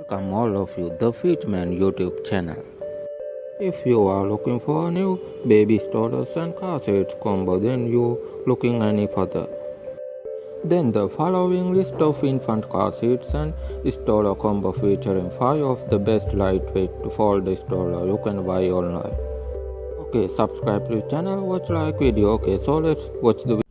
Welcome all of you the TheFutureMan YouTube channel. If you are looking for a new baby strollers and car seats combo, then you looking any further. Then the following list of infant car seats and stroller combo featuring 5 of the best lightweight fold stroller you can buy online. Okay, subscribe to the channel, watch like video. Okay, so let's watch the video.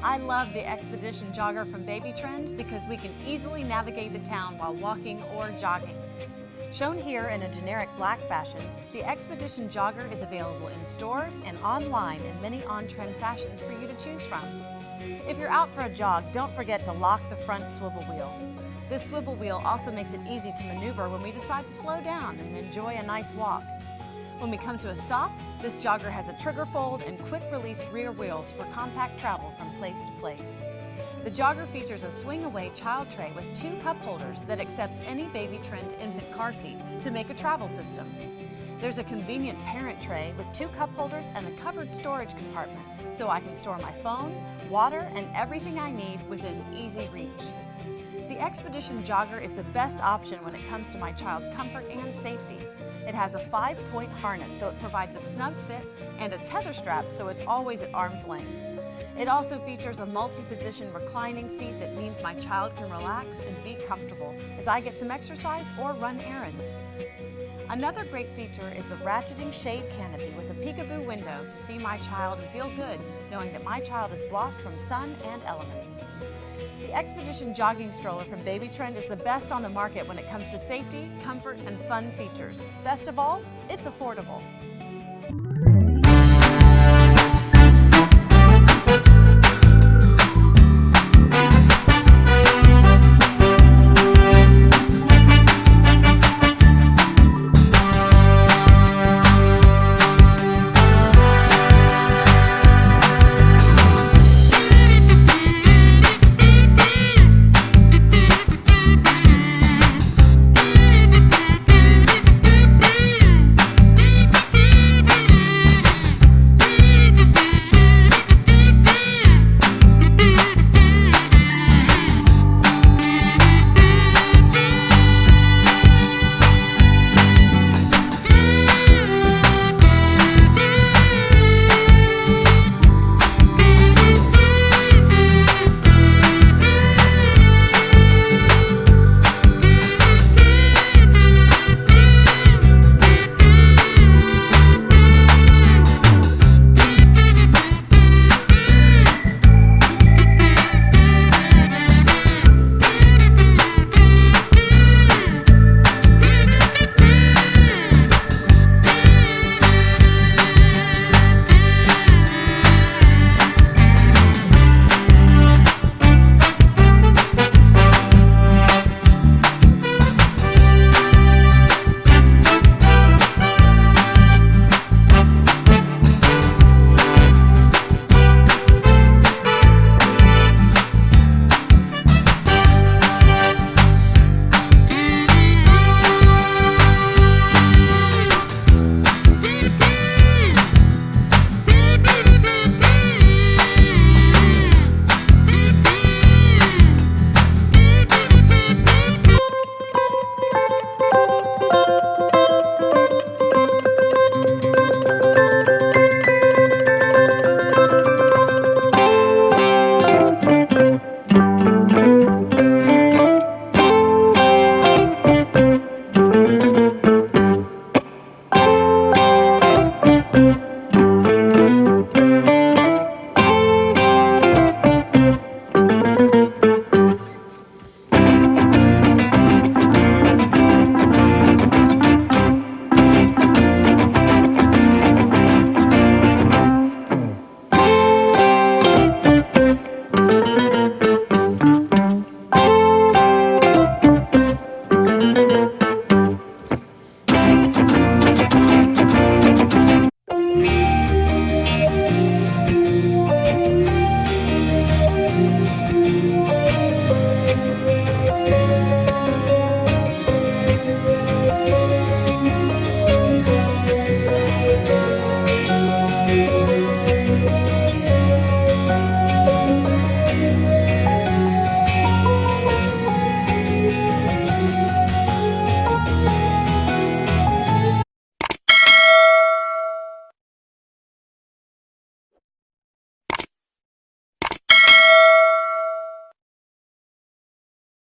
I love the Expedition Jogger from Baby Trend because we can easily navigate the town while walking or jogging. Shown here in a generic black fashion, the Expedition Jogger is available in stores and online in many on-trend fashions for you to choose from. If you're out for a jog, don't forget to lock the front swivel wheel. This swivel wheel also makes it easy to maneuver when we decide to slow down and enjoy a nice walk. When we come to a stop, this jogger has a trigger fold and quick-release rear wheels for compact travel from place to place. The jogger features a swing-away child tray with 2 cup holders that accepts any Baby Trend infant car seat to make a travel system. There's a convenient parent tray with 2 cup holders and a covered storage compartment so I can store my phone, water, and everything I need within easy reach. The Expedition Jogger is the best option when it comes to my child's comfort and safety. It has a 5-point harness so it provides a snug fit and a tether strap so it's always at arm's length. It also features a multi-position reclining seat that means my child can relax and be comfortable as I get some exercise or run errands. Another great feature is the ratcheting shade canopy with a peekaboo window to see my child and feel good knowing that my child is blocked from sun and elements. The Expedition Jogging Stroller from Baby Trend is the best on the market when it comes to safety, comfort, and fun features. Best of all, it's affordable.